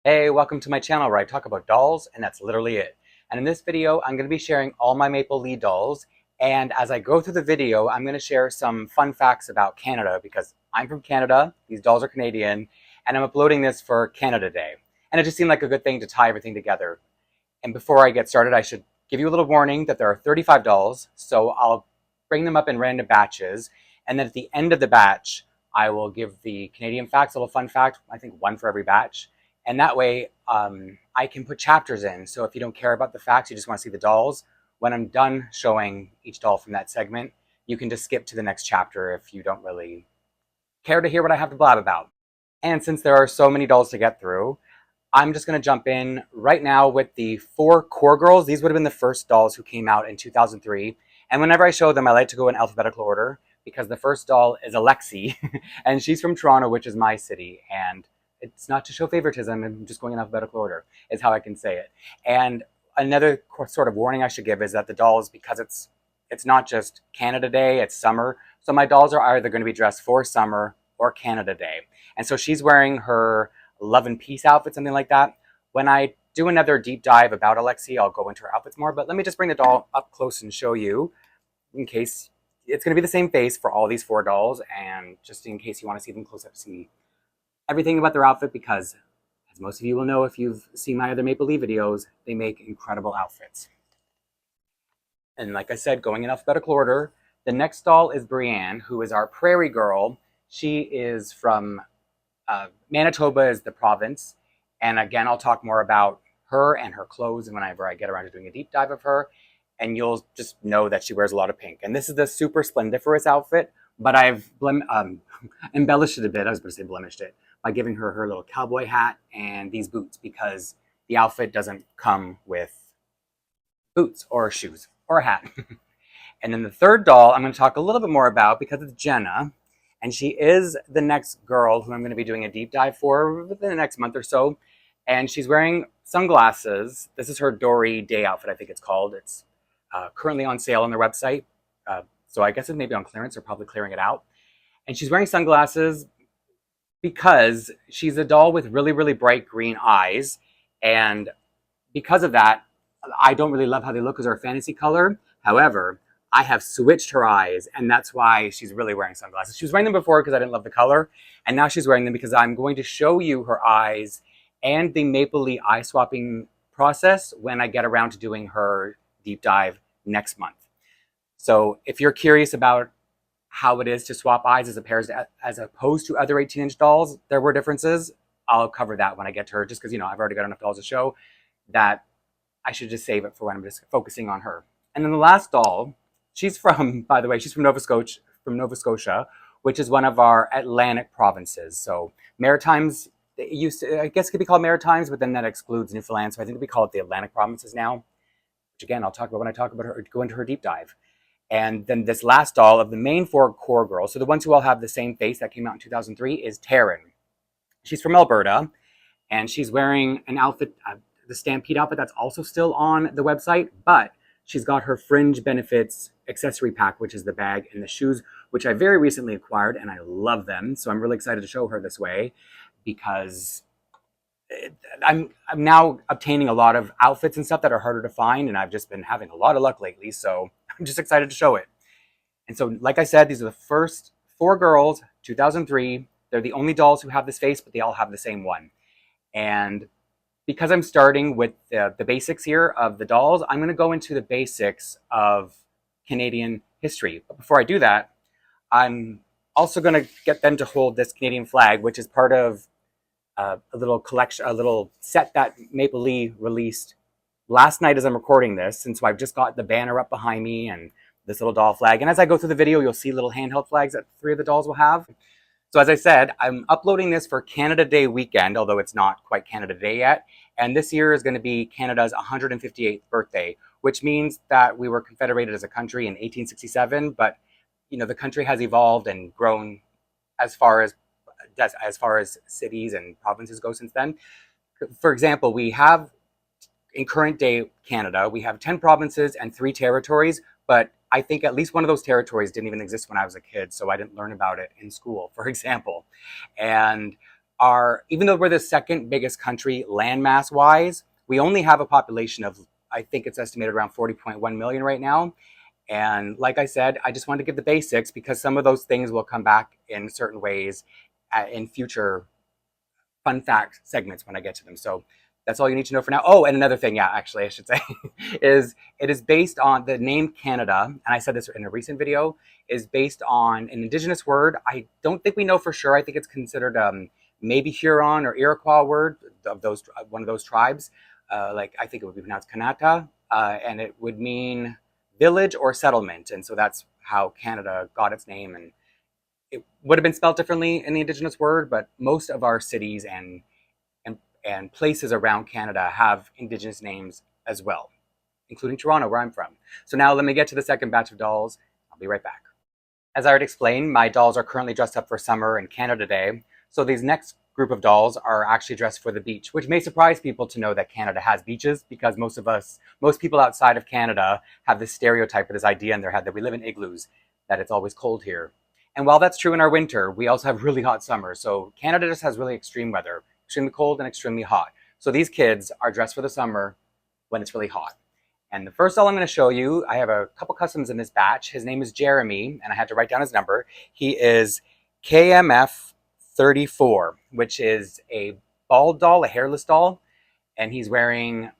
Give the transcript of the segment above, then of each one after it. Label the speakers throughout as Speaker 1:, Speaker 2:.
Speaker 1: Hey, welcome to my channel where I talk about dolls, and that's literally it. And in this video, I'm going to be sharing all my Maplelea dolls. And as I go through the video, I'm going to share some fun facts about Canada because I'm from Canada, these dolls are Canadian, and I'm uploading this for Canada Day. And it just seemed like a good thing to tie everything together. And before I get started, I should give you a little warning that there are 35 dolls, so I'll bring them up in random batches. And then at the end of the batch, I will give the Canadian facts, a little fun fact, I think one for every batch. And that way, I can put chapters in. So if you don't care about the facts, you just want to see the dolls, when I'm done showing each doll from that segment, you can just skip to the next chapter if you don't really care to hear what I have to blab about. And since there are so many dolls to get through, I'm just going to jump in right now with the 4 core girls. These would have been the first dolls who came out in 2003. And whenever I show them, I like to go in alphabetical order because the first doll is Alexi, and she's from Toronto, which is my city. And it's not to show favoritism, I'm just going in alphabetical order, is how I can say it. And another sort of warning I should give is that the dolls, because it's not just Canada Day, it's summer. So my dolls are either going to be dressed for summer or Canada Day. And so she's wearing her Love and Peace outfit, something like that. When I do another deep dive about Alexi, I'll go into her outfits more, but let me just bring the doll up close and show you in case it's going to be the same face for all these 4 dolls, and just in case you want to see them close up, see everything about their outfit, because as most of you will know if you've seen my other Maplelea videos, they make incredible outfits. And like I said, going in alphabetical order, the next doll is Brienne, who is our prairie girl. She is from Manitoba is the province. And again, I'll talk more about her and her clothes and whenever I get around to doing a deep dive of her. And you'll just know that she wears a lot of pink. And this is the super splendiferous outfit, but I've embellished it a bit. I was going to say blemished it by giving her her little cowboy hat and these boots because the outfit doesn't come with boots or shoes or a hat. And then the third doll I'm going to talk a little bit more about because it's Jenna. And she is the next girl who I'm going to be doing a deep dive for within the next month or so. And she's wearing sunglasses. This is her Dory Day outfit, I think it's called. It's currently on sale on their website. So I guess it may be on clearance or probably clearing it out. And she's wearing sunglasses because she's a doll with really, really bright green eyes. And because of that, I don't really love how they look as her fantasy color. However, I have switched her eyes, and that's why she's really wearing sunglasses. She was wearing them before because I didn't love the color, and now she's wearing them because I'm going to show you her eyes and the Maplelea eye swapping process when I get around to doing her deep dive next month. So if you're curious about how it is to swap eyes as opposed to other 18-inch dolls, there were differences. I'll cover that when I get to her, just because, I've already got enough dolls to show that I should just save it for when I'm just focusing on her. And then the last doll, she's from, by the way, she's from Nova Scotia, which is one of our Atlantic provinces. So Maritimes, it used to, I guess it could be called Maritimes, but then that excludes Newfoundland. So I think we call it the Atlantic provinces now, which again, I'll talk about when I talk about her, go into her deep dive. And then this last doll of the main 4 core girls, so the ones who all have the same face that came out in 2003, is Taryn. She's from Alberta, and she's wearing an outfit, the Stampede outfit that's also still on the website, but she's got her Fringe Benefits accessory pack, which is the bag and the shoes, which I very recently acquired, and I love them. So I'm really excited to show her this way because I'm now obtaining a lot of outfits and stuff that are harder to find, and I've just been having a lot of luck lately, so I'm just excited to show it. And so, like I said, these are the first 4 girls, 2003. They're the only dolls who have this face, but they all have the same one. And because I'm starting with the basics here of the dolls, I'm going to go into the basics of Canadian history. But before I do that, I'm also going to get them to hold this Canadian flag, which is part of a little collection, a little set that Maplelea released last night as I'm recording this. And so I've just got the banner up behind me and this little doll flag. And as I go through the video, you'll see little handheld flags that 3 of the dolls will have. So as I said, I'm uploading this for Canada Day weekend, although it's not quite Canada Day yet. And this year is going to be Canada's 158th birthday, which means that we were confederated as a country in 1867. But, the country has evolved and grown as far as cities and provinces go since then. For example, we have, in current day Canada, we have 10 provinces and 3 territories, but I think at least one of those territories didn't even exist when I was a kid, so I didn't learn about it in school, for example. And even though we're the second biggest country landmass wise, we only have a population of, I think it's estimated around 40.1 million right now. And like I said, I just wanted to give the basics because some of those things will come back in certain ways in future fun fact segments when I get to them. So that's all you need to know for now. Oh, and another thing, yeah, actually, I should say, is it is based on the name Canada, and I said this in a recent video, is based on an indigenous word. I don't think we know for sure. I think it's considered maybe Huron or Iroquois word of those, one of those tribes. Like I think it would be pronounced Kanata, and it would mean village or settlement. And so that's how Canada got its name. And it would have been spelled differently in the indigenous word, but most of our cities and places around Canada have indigenous names as well, including Toronto, where I'm from. So now let me get to the second batch of dolls. I'll be right back. As I already explained, my dolls are currently dressed up for summer in Canada Day. So these next group of dolls are actually dressed for the beach, which may surprise people to know that Canada has beaches, because most people outside of Canada have this stereotype or this idea in their head that we live in igloos, that it's always cold here. And while that's true in our winter, we also have really hot summers. So Canada just has really extreme weather, extremely cold and extremely hot. So these kids are dressed for the summer when it's really hot. And the first doll I'm going to show you, I have a couple customs in this batch. His name is Jeremy, and I had to write down his number. He is KMF 34, which is a bald doll, a hairless doll, and he's wearing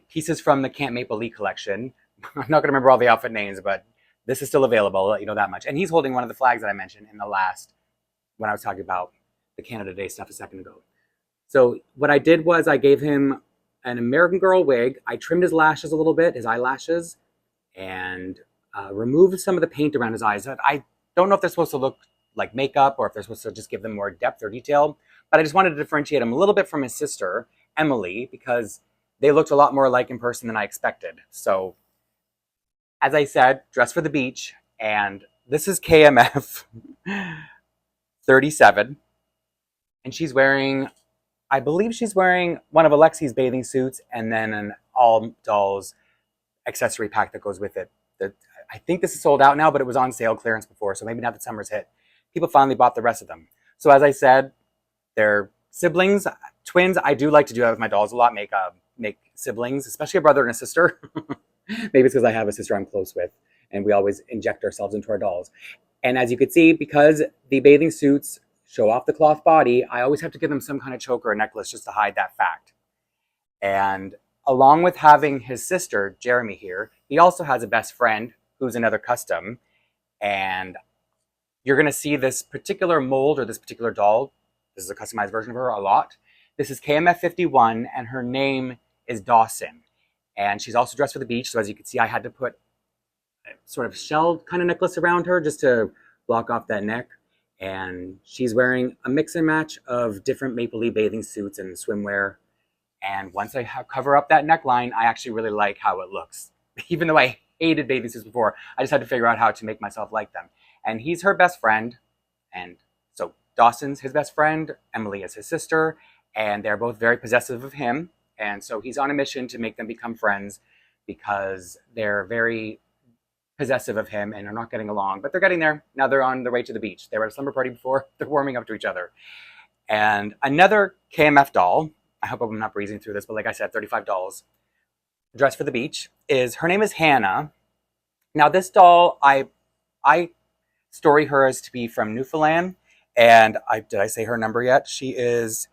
Speaker 1: pieces from the Camp Maplelea collection. I'm not going to remember all the outfit names, but this is still available, I'll let you know that much. And he's holding one of the flags that I mentioned in the last, when I was talking about the Canada Day stuff a second ago. So what I did was I gave him an American Girl wig. I trimmed his lashes a little bit, his eyelashes, and removed some of the paint around his eyes. I don't know if they're supposed to look like makeup or if they're supposed to just give them more depth or detail, but I just wanted to differentiate him a little bit from his sister, Emily, because they looked a lot more alike in person than I expected. So, as I said, dressed for the beach, and this is KMF 37, and she's wearing, I believe she's wearing one of Alexi's bathing suits and then an all dolls accessory pack that goes with it. I think this is sold out now, but it was on sale clearance before, so maybe now that summer's hit, people finally bought the rest of them. So as I said, they're siblings, twins. I do like to do that with my dolls a lot, make siblings, especially a brother and a sister. Maybe it's because I have a sister I'm close with, and we always inject ourselves into our dolls. And as you can see, because the bathing suits show off the cloth body, I always have to give them some kind of choker or necklace just to hide that fact. And along with having his sister, Jeremy here, he also has a best friend who's another custom. And you're going to see this particular mold or this particular doll, this is a customized version of her, a lot. This is KMF 51, and her name is Dawson. And she's also dressed for the beach. So as you can see, I had to put a sort of shell kind of necklace around her just to block off that neck. And she's wearing a mix and match of different Maplelea bathing suits and swimwear. And once I cover up that neckline, I actually really like how it looks. Even though I hated bathing suits before, I just had to figure out how to make myself like them. And he's her best friend. And so Dawson's his best friend, Emily is his sister, and they're both very possessive of him. And so he's on a mission to make them become friends because they're very possessive of him and are not getting along, but they're getting there. Now they're on their way to the beach. They were at a slumber party before. They're warming up to each other. And another KMF doll, I hope I'm not breezing through this, but like I said, 35 dolls, dressed for the beach, her name is Hannah. Now this doll, I story her as to be from Newfoundland, and did I say her number yet? She is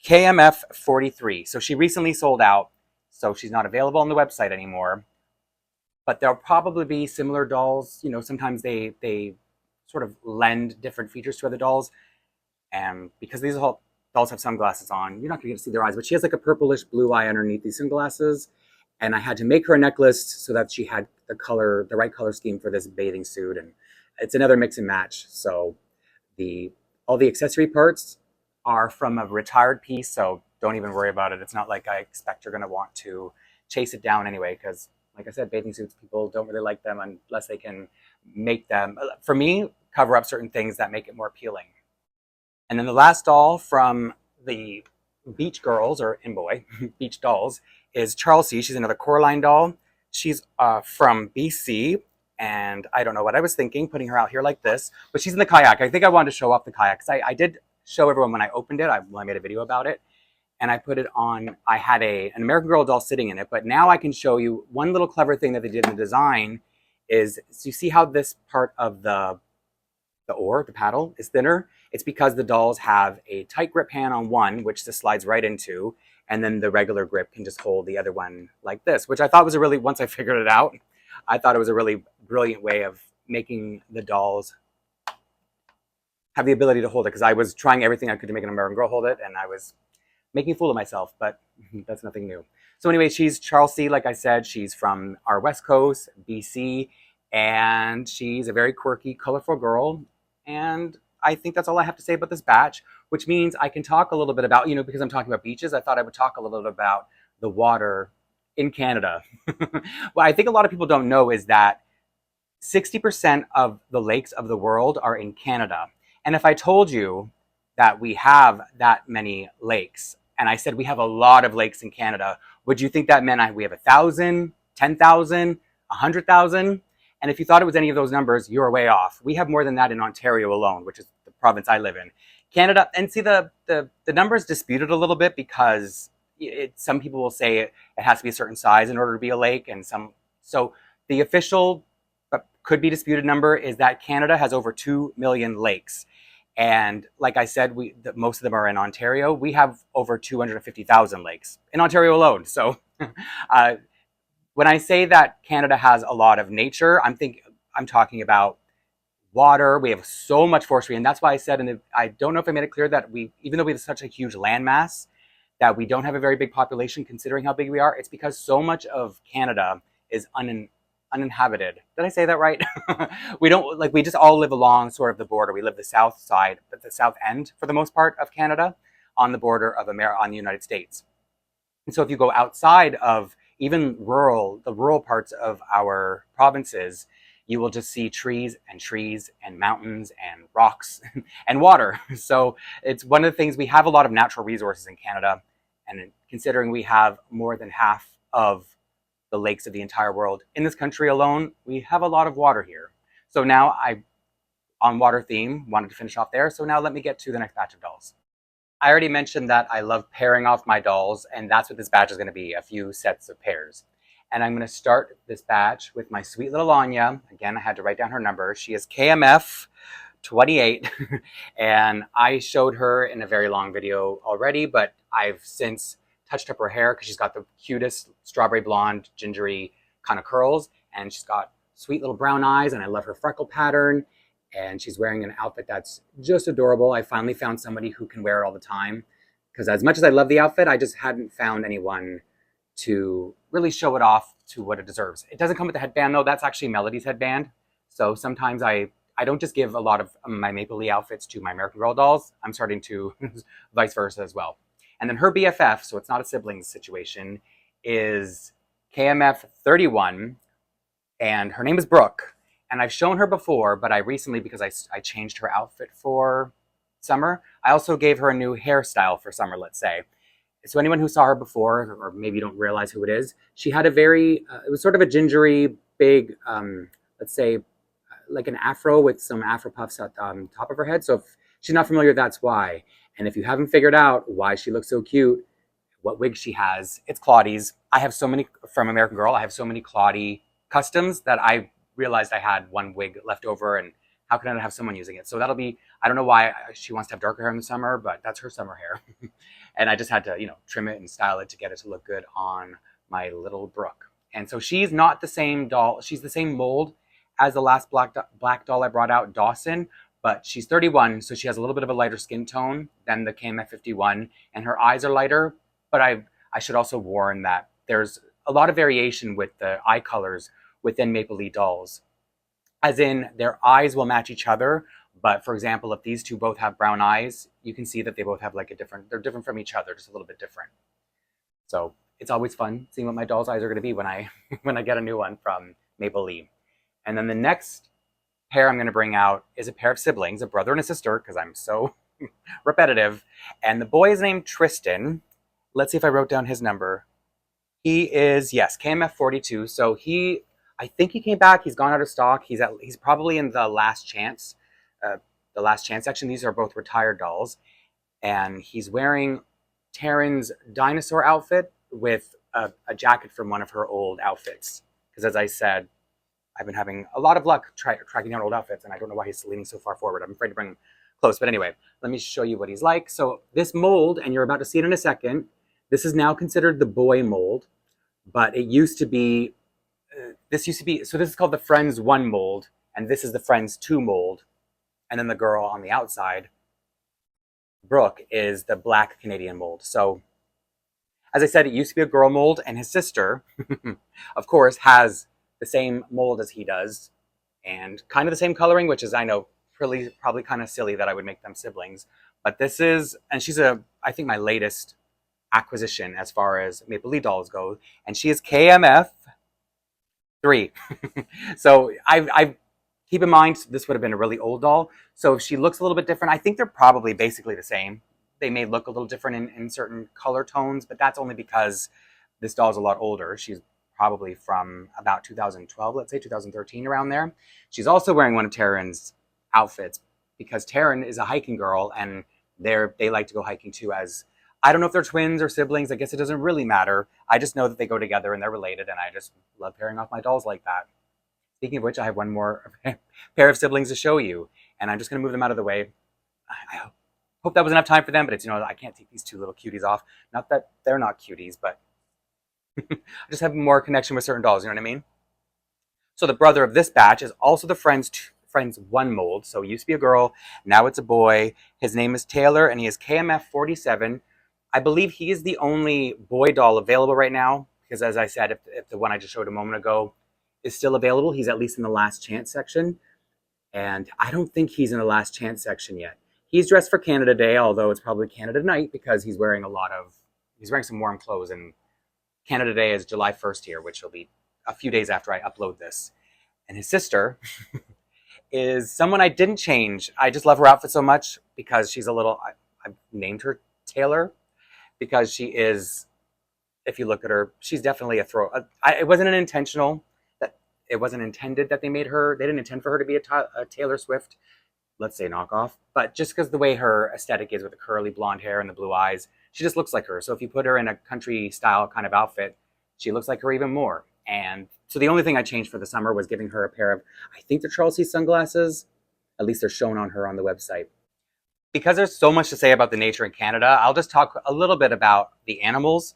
Speaker 1: KMF 43. So she recently sold out, so she's not available on the website anymore. But there'll probably be similar dolls. You know, sometimes they sort of lend different features to other dolls. And because these dolls have sunglasses on, you're not going to get to see their eyes, but she has like a purplish blue eye underneath these sunglasses. And I had to make her a necklace so that she had the right color scheme for this bathing suit. And it's another mix and match. So all the accessory parts are from a retired piece, so don't even worry about it. It's not like I expect you're going to want to chase it down anyway, because like I said, bathing suits, people don't really like them unless they can make them, for me, cover up certain things that make it more appealing. And then the last doll from the Beach Girls, or Boy, Beach Dolls, is Charles C. She's another Coraline doll. She's from BC, and I don't know what I was thinking, putting her out here like this, but she's in the kayak. I think I wanted to show off the kayak, because I did show everyone when I opened it. I made a video about it, and I put it on. I had an American Girl doll sitting in it, but now I can show you one little clever thing that they did in the design is, so you see how this part of the oar, the paddle, is thinner? It's because the dolls have a tight grip hand on one, which this slides right into, and then the regular grip can just hold the other one like this, which I thought was a really, once I figured it out, I thought it was a really brilliant way of making the dolls have the ability to hold it, because I was trying everything I could to make an American Girl hold it, and I was making a fool of myself, but that's nothing new. So anyway, she's Charles C. Like I said, she's from our West Coast, BC, and she's a very quirky, colorful girl. And I think that's all I have to say about this batch, which means I can talk a little bit about, because I'm talking about beaches, I thought I would talk a little bit about the water in Canada. What I think a lot of people don't know is that 60% of the lakes of the world are in Canada. And if I told you that we have that many lakes, and I said we have a lot of lakes in Canada, would you think that meant we have 1,000, 10,000, 100,000? And if you thought it was any of those numbers, you were way off. We have more than that in Ontario alone, which is the province I live in. Canada, and see, the number is disputed a little bit, because some people will say it has to be a certain size in order to be a lake, and so the official but could be disputed number is that Canada has over 2 million lakes. And like I said, most of them are in Ontario. We have over 250,000 lakes in Ontario alone. So when I say that Canada has a lot of nature, I'm talking about water. We have so much forestry, and that's why I said, I don't know if I made it clear that even though we have such a huge landmass, that we don't have a very big population considering how big we are. It's because so much of Canada is uninhabited. Did I say that right? We just all live along sort of the border. We live the south side, but the south end for the most part of Canada, on the border of on the United States. And so if you go outside of even the rural parts of our provinces, you will just see trees and mountains and rocks and water. So it's one of the things, we have a lot of natural resources in Canada, and considering we have more than half of the lakes of the entire world in this country alone, we have a lot of water here. So now on water theme, wanted to finish off there. So now let me get to the next batch of dolls. I already mentioned that I love pairing off my dolls, and that's what this batch is going to be, a few sets of pairs. And I'm going to start this batch with my sweet little Anya. Again, I had to write down her number. She is KMF 28, and I showed her in a very long video already, but I've since touched up her hair because she's got the cutest strawberry blonde, gingery kind of curls, and she's got sweet little brown eyes, and I love her freckle pattern. And she's wearing an outfit that's just adorable. I finally found somebody who can wear it all the time, because as much as I love the outfit, I just hadn't found anyone to really show it off to what it deserves. It doesn't come with the headband though. That's actually Melody's headband. So sometimes I don't just give a lot of my Maplelea outfits to my American Girl dolls. I'm starting to vice versa as well. And then her BFF, so it's not a siblings situation, is KMF 31, and her name is Brooke. And I've shown her before, but I recently, because I changed her outfit for summer, I also gave her a new hairstyle for summer, let's say. So anyone who saw her before, or maybe you don't realize who it is, she had a very, it was sort of a gingery, big, let's say, like an afro with some afro puffs at the top of her head. So if she's not familiar, that's why. And if you haven't figured out why she looks so cute, what wig she has, it's Claudie's. I have so many, from American Girl, I have so many Claudie customs that I realized I had one wig left over, and how can I not have someone using it? So that'll be, I don't know why she wants to have darker hair in the summer, but that's her summer hair. And I just had to, trim it and style it to get it to look good on my little Brooke. And so she's not the same doll. She's the same mold as the last black doll I brought out, Dawson, but she's 31, so she has a little bit of a lighter skin tone than the KMF 51, and her eyes are lighter. But I should also warn that there's a lot of variation with the eye colors within Maplelea dolls. As in, their eyes will match each other, but for example, if these two both have brown eyes, you can see that they both have like they're different from each other, just a little bit different. So it's always fun seeing what my doll's eyes are going to be when I get a new one from Maplelea. And then the next pair I'm going to bring out is a pair of siblings, a brother and a sister, because I'm so repetitive. And the boy is named Tristan. Let's see if I wrote down his number. He is, yes, KMF 42. So I think he came back. He's gone out of stock. He's probably in the last chance section. These are both retired dolls. and he's wearing Taryn's dinosaur outfit with a jacket from one of her old outfits. Because as I said, I've been having a lot of luck tracking down old outfits, and I don't know why he's leaning so far forward. I'm afraid to bring him close. But anyway, let me show you what he's like. So this mold, and you're about to see it in a second, this is now considered the boy mold, but it used to be, so this is called the Friends 1 mold, and this is the Friends 2 mold. And then the girl on the outside, Brooke, is the black Canadian mold. So as I said, it used to be a girl mold, and his sister, of course, has the same mold as he does, and kind of the same coloring, which is, I know, probably kind of silly that I would make them siblings. But this is, and she's I think my latest acquisition as far as Maplelea dolls go, and she is KMF 3. So I keep in mind, this would have been a really old doll. So if she looks a little bit different, I think they're probably basically the same. They may look a little different in certain color tones, but that's only because this doll is a lot older. She's probably from about 2012, let's say 2013, around there. She's also wearing one of Taryn's outfits because Taryn is a hiking girl, and they like to go hiking too. As I don't know if they're twins or siblings. I guess it doesn't really matter. I just know that they go together and they're related, and I just love pairing off my dolls like that. Speaking of which, I have one more pair of siblings to show you, and I'm just going to move them out of the way. I hope that was enough time for them, but it's, I can't take these two little cuties off. Not that they're not cuties, but I just have more connection with certain dolls, you know what I mean? So the brother of this batch is also the Friends 1 mold. So it used to be a girl, now it's a boy. His name is Taylor, and he is KMF 47. I believe he is the only boy doll available right now, because as I said, if the one I just showed a moment ago is still available, he's at least in the last chance section. And I don't think he's in the last chance section yet. He's dressed for Canada Day, although it's probably Canada night because he's wearing some warm clothes, and Canada Day is July 1st here, which will be a few days after I upload this. And his sister is someone I didn't change. I just love her outfit so much because she's I've named her Taylor because she is, if you look at her, she's definitely a throw. It wasn't it wasn't intended that they didn't intend for her to be a Taylor Swift, let's say, knockoff, but just because the way her aesthetic is with the curly blonde hair and the blue eyes, she just looks like her. So if you put her in a country style kind of outfit, she looks like her even more. And so the only thing I changed for the summer was giving her a pair of, I think they're Charles C. sunglasses. At least they're shown on her on the website. Because there's so much to say about the nature in Canada, I'll just talk a little bit about the animals,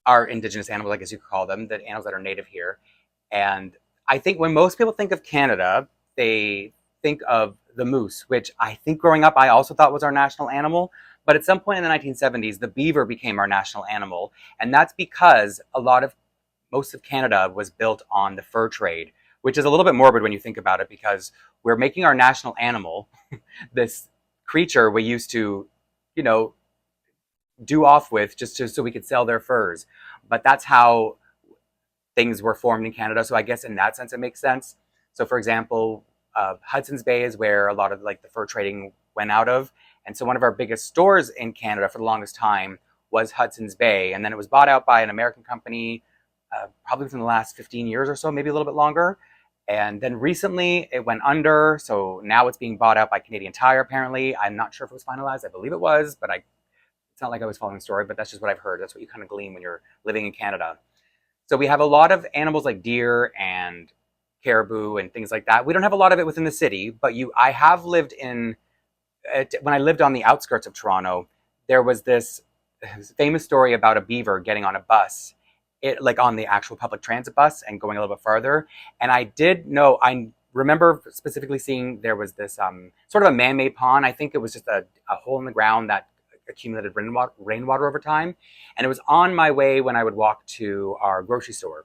Speaker 1: our indigenous animals, I guess you could call them, the animals that are native here. And I think when most people think of Canada, they think of the moose, which I think growing up I also thought was our national animal. But at some point in the 1970s, the beaver became our national animal. And that's because most of Canada was built on the fur trade, which is a little bit morbid when you think about it, because we're making our national animal this creature we used to, do off with just so we could sell their furs. But that's how things were formed in Canada. So I guess in that sense, it makes sense. So for example, Hudson's Bay is where a lot of the fur trading went out of. And so one of our biggest stores in Canada for the longest time was Hudson's Bay. And then it was bought out by an American company, probably within the last 15 years or so, maybe a little bit longer. And then recently it went under. So now it's being bought out by Canadian Tire, apparently. I'm not sure if it was finalized. I believe it was, but it's not like I was following the story, but that's just what I've heard. That's what you kind of glean when you're living in Canada. So we have a lot of animals like deer and caribou and things like that. We don't have a lot of it within the city, but I have lived when I lived on the outskirts of Toronto, there was this famous story about a beaver getting on a bus, on the actual public transit bus and going a little bit farther. And I remember specifically seeing there was this sort of a man-made pond. I think it was just a hole in the ground that accumulated rainwater over time. And it was on my way when I would walk to our grocery store.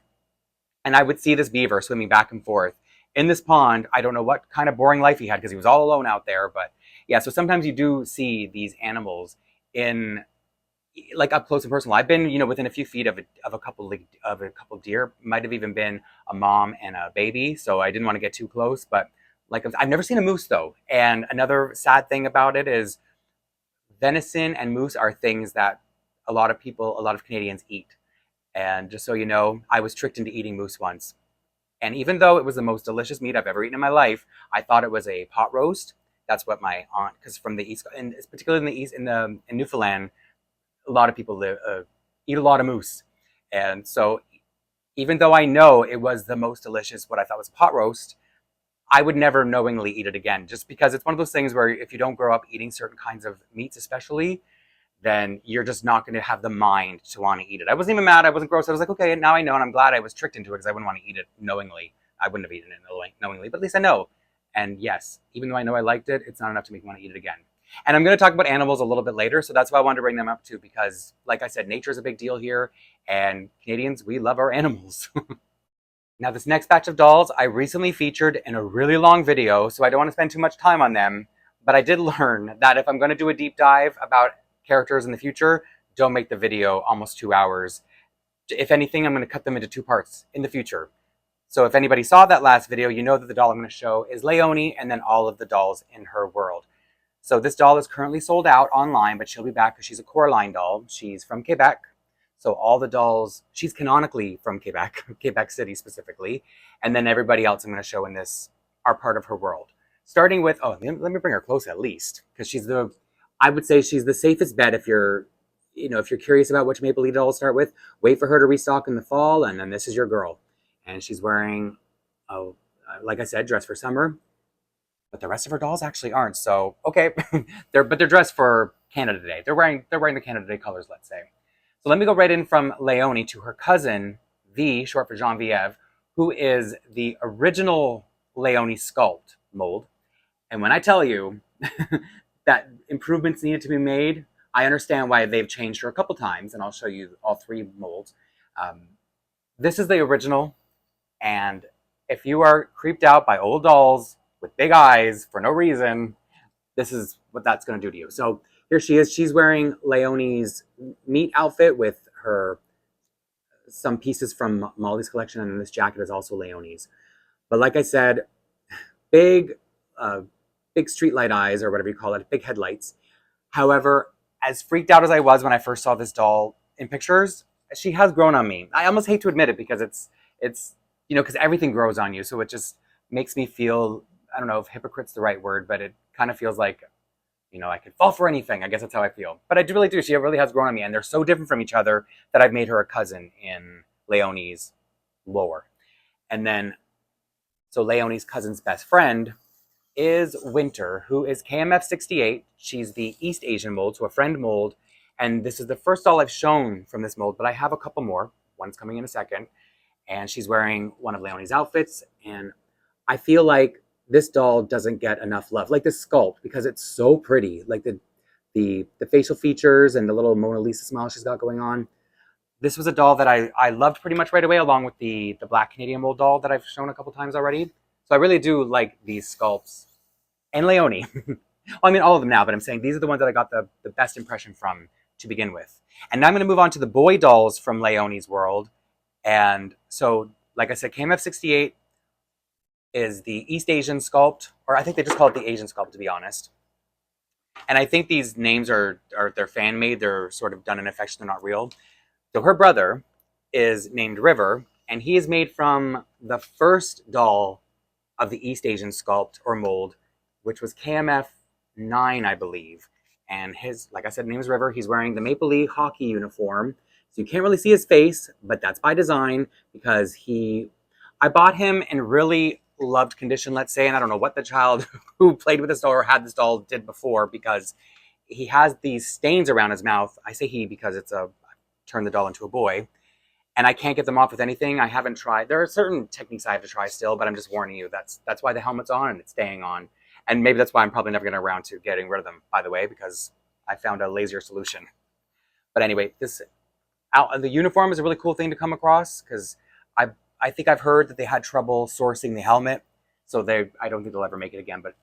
Speaker 1: And I would see this beaver swimming back and forth in this pond. I don't know what kind of boring life he had because he was all alone out there. But yeah, so sometimes you do see these animals in up close and personal. I've been, within a few feet of a couple of deer. Might have even been a mom and a baby. So I didn't want to get too close. But I've never seen a moose though. And another sad thing about it is venison and moose are things that a lot of Canadians eat. And just so you know, I was tricked into eating moose once. And even though it was the most delicious meat I've ever eaten in my life, I thought it was a pot roast That's what my aunt, because from the East, and particularly in the East, in Newfoundland, a lot of people eat a lot of moose. And so even though I know it was the most delicious, what I thought was pot roast, I would never knowingly eat it again, just because it's one of those things where if you don't grow up eating certain kinds of meats, especially, then you're just not going to have the mind to want to eat it. I wasn't even mad. I wasn't gross. I was like, okay, now I know, and I'm glad I was tricked into it because I wouldn't want to eat it knowingly. I wouldn't have eaten it knowingly, but at least I know. And yes, even though I know I liked it, it's not enough to make me want to eat it again. And I'm going to talk about animals a little bit later, so that's why I wanted to bring them up too, because like I said, nature is a big deal here, and Canadians, we love our animals. Now, this next batch of dolls I recently featured in a really long video, so I don't want to spend too much time on them, but I did learn that if I'm going to do a deep dive about characters in the future, don't make the video almost 2 hours. If anything, I'm going to cut them into 2 parts in the future. So if anybody saw that last video, you know that the doll I'm going to show is Leonie and then all of the dolls in her world. So this doll is currently sold out online, but she'll be back because she's a Coraline doll. She's from Quebec. So all the dolls, she's canonically from Quebec, Quebec City specifically. And then everybody else I'm going to show in this are part of her world. Starting with, let me bring her close at least, because I would say she's the safest bet if you're curious about which Maplelea doll to start with. Wait for her to restock in the fall, and then this is your girl. And she's wearing, like I said, dress for summer. But the rest of her dolls actually aren't. So, okay, they're dressed for Canada Day. They're wearing the Canada Day colors, let's say. So let me go right in from Leonie to her cousin, V, short for Genevieve, who is the original Leonie sculpt mold. And when I tell you that improvements needed to be made, I understand why they've changed her a couple times, and I'll show you all 3 molds. This is the original, and if you are creeped out by old dolls with big eyes for no reason, this is what that's going to do to you. So here she is. She's wearing Leonie's meat outfit with some pieces from Molly's collection, and this jacket is also Leonie's. But like I said, big streetlight eyes, or whatever you call it, big headlights. However, as freaked out as I was when I first saw this doll in pictures, she has grown on me. I almost hate to admit it because it's because everything grows on you, so it just makes me feel, I don't know if hypocrite's the right word, but it kind of feels like, I could fall for anything. I guess that's how I feel. But I really do. She really has grown on me, and they're so different from each other that I've made her a cousin in Leonie's lore. And then, so Leonie's cousin's best friend is Winter, who is KMF 68. She's the East Asian mold, so a friend mold. And this is the first doll I've shown from this mold, but I have a couple more. One's coming in a second. And she's wearing one of Leonie's outfits. And I feel like this doll doesn't get enough love, like the sculpt, because it's so pretty. Like the facial features and the little Mona Lisa smile she's got going on. This was a doll that I loved pretty much right away, along with the Black Canadian mold doll that I've shown a couple times already. So I really do like these sculpts. And Leonie. Well, I mean, all of them now, but I'm saying these are the ones that I got the best impression from to begin with. And now I'm going to move on to the boy dolls from Leonie's world. And so, like I said, KMF 68 is the East Asian sculpt, or I think they just call it the Asian sculpt, to be honest. And I think these names they're fan made. They're sort of done in affection. They're not real. So her brother is named River, and he is made from the first doll of the East Asian sculpt or mold, which was KMF 9, I believe. And his, like I said, name is River. He's wearing the Maplelea hockey uniform. So you can't really see his face, but that's by design because I bought him in really loved condition, let's say, and I don't know what the child who played with this doll or had this doll did before, because he has these stains around his mouth. I say he because I turned the doll into a boy, and I can't get them off with anything. I haven't tried. There are certain techniques I have to try still, but I'm just warning you. That's why the helmet's on and it's staying on. And maybe that's why I'm probably never getting around to getting rid of them, by the way, because I found a lazier solution. But anyway, the uniform is a really cool thing to come across, because I think I've heard that they had trouble sourcing the helmet, so I don't think they'll ever make it again, but